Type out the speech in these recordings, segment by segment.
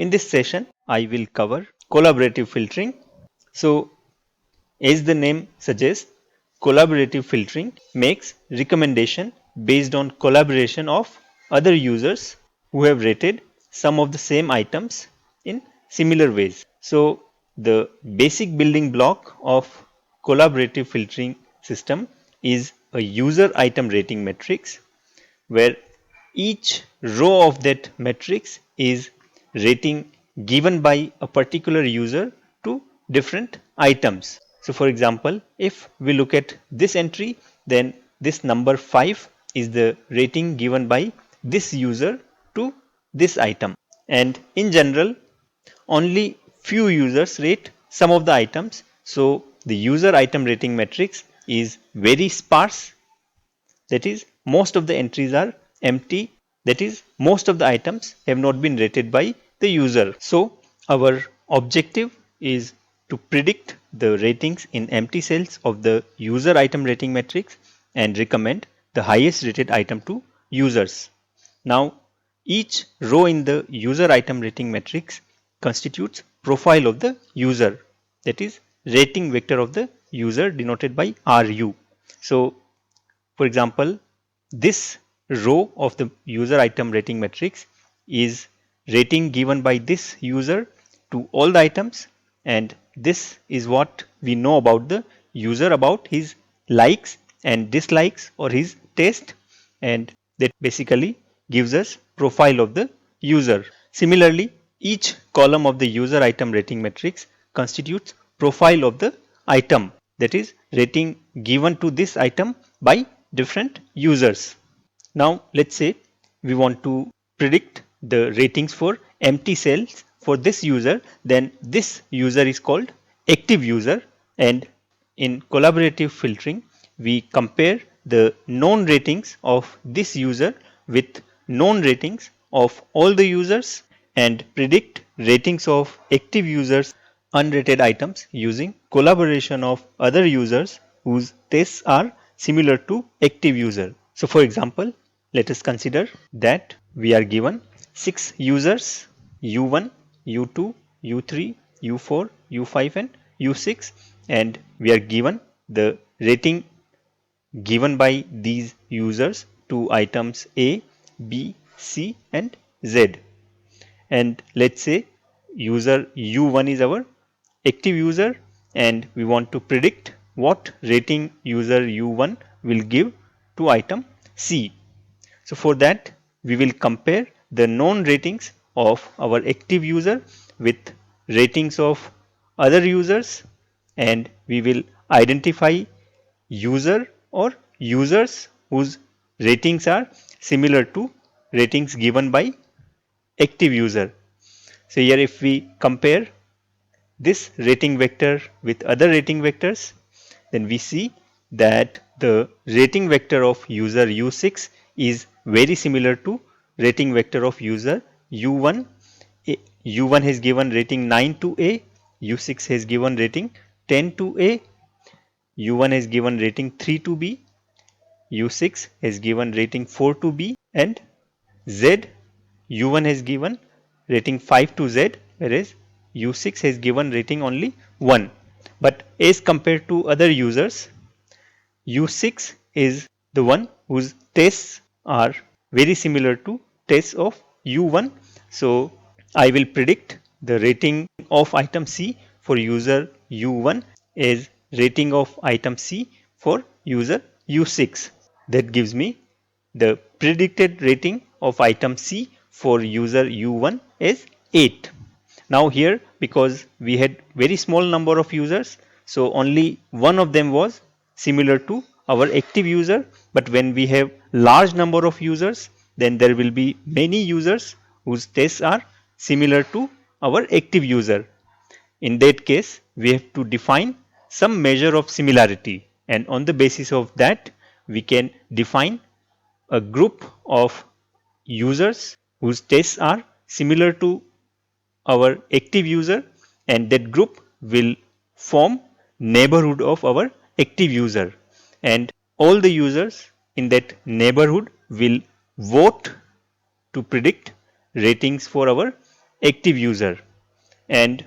In this session, I will cover collaborative filtering. So, as the name suggests, collaborative filtering makes recommendation based on collaboration of other users who have rated some of the same items in similar ways. So, the basic building block of collaborative filtering system is a user item rating matrix where each row of that matrix is rating given by a particular user to different items. So for example, if we look at this entry, then this number 5 is the rating given by this user to this item. And in general, only few users rate some of the items. So the user item rating matrix is very sparse, that is, most of the entries are empty. That is, most of the items have not been rated by the user. So, our objective is to predict the ratings in empty cells of the user item rating matrix and recommend the highest rated item to users. Now, each row in the user item rating matrix constitutes profile of the user, that is, rating vector of the user denoted by RU. So, for example, this row of the user item rating matrix is rating given by this user to all the items, and this is what we know about the user, about his likes and dislikes or his taste, and that basically gives us profile of the user. Similarly, each column of the user item rating matrix constitutes profile of the item, that is rating given to this item by different users. Now let's say we want to predict the ratings for empty cells for this user, then this user is called active user, and in collaborative filtering we compare the known ratings of this user with known ratings of all the users and predict ratings of active users unrated items using collaboration of other users whose tastes are similar to active user. So for example, let us consider that we are given 6 users U1, U2, U3, U4, U5 and U6, and we are given the rating given by these users to items A, B, C and Z. And let's say user U1 is our active user and we want to predict what rating user U1 will give to item C. So for that we will compare the known ratings of our active user with ratings of other users, and we will identify user or users whose ratings are similar to ratings given by active user. So here if we compare this rating vector with other rating vectors, then we see that the rating vector of user U6 is very similar to rating vector of user U1. U1 has given rating 9 to A, U6 has given rating 10 to A, U1 has given rating 3 to B, U6 has given rating 4 to B, and Z, U1 has given rating 5 to Z, whereas U6 has given rating only 1. But as compared to other users, U6 is the one whose tastes are very similar to tastes of U1. So I will predict the rating of item C for user U1 as rating of item C for user U6. That gives me the predicted rating of item C for user U1 is 8. Now here, because we had very small number of users, so only one of them was similar to our active user, but when we have large number of users, then there will be many users whose tastes are similar to our active user. In that case, we have to define some measure of similarity, and on the basis of that we can define a group of users whose tastes are similar to our active user, and that group will form neighborhood of our active user, and all the users in that neighborhood will vote to predict ratings for our active user, and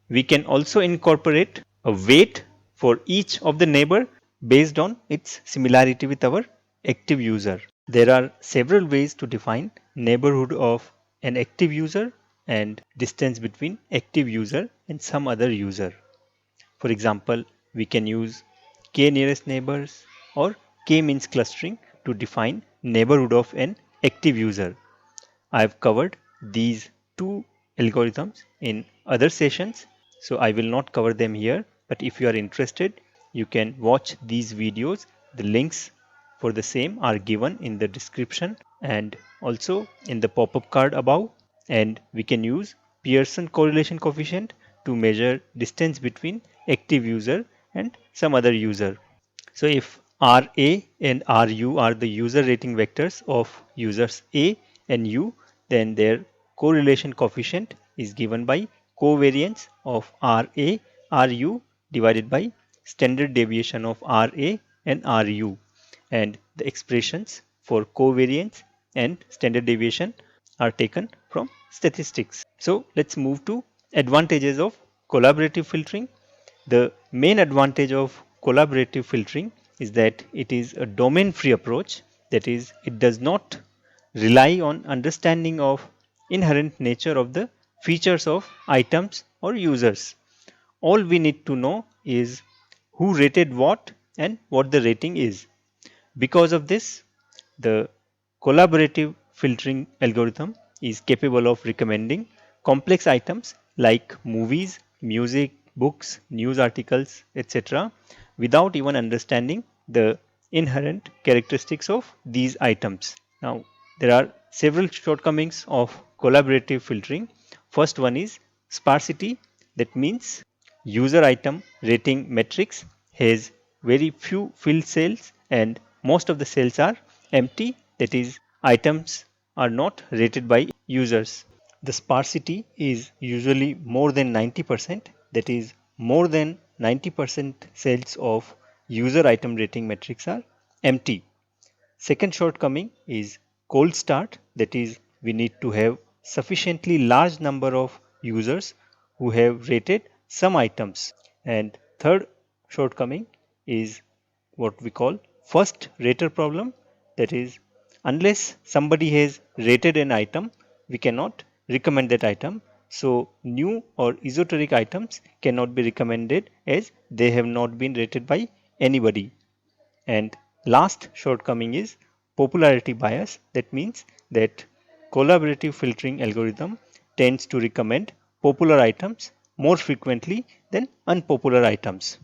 we can also incorporate a weight for each of the neighbor based on its similarity with our active user. There are several ways to define neighborhood of an active user and distance between active user and some other user. For example, we can use k nearest neighbors or k means clustering to define neighborhood of an active user. I've covered these two algorithms in other sessions, so I will not cover them here. But if you are interested, you can watch these videos. The links for the same are given in the description and also in the pop-up card above. And we can use Pearson correlation coefficient to measure distance between active user and some other user. So if RA and RU are the user rating vectors of users A and U, then their correlation coefficient is given by covariance of RA, RU divided by standard deviation of RA and RU. And the expressions for covariance and standard deviation are taken from statistics. So let's move to advantages of collaborative filtering. The main advantage of collaborative filtering is that it is a domain free approach, that is, it does not rely on understanding of inherent nature of the features of items or users. All we need to know is who rated what and what the rating is. Because of this, the collaborative filtering algorithm is capable of recommending complex items like movies, music, books, news articles, etc., without even understanding the inherent characteristics of these items. Now, there are several shortcomings of collaborative filtering. First one is sparsity, that means user item rating matrix has very few filled cells and most of the cells are empty, that is, items are not rated by users. The sparsity is usually more than 90%, that is, more than 90% cells of user item rating matrix are empty. Second shortcoming is cold start, that is, we need to have sufficiently large number of users who have rated some items. And third shortcoming is what we call first rater problem, that is, unless somebody has rated an item, we cannot recommend that item. So new or esoteric items cannot be recommended as they have not been rated by anybody. And last shortcoming is popularity bias. That means that collaborative filtering algorithm tends to recommend popular items more frequently than unpopular items.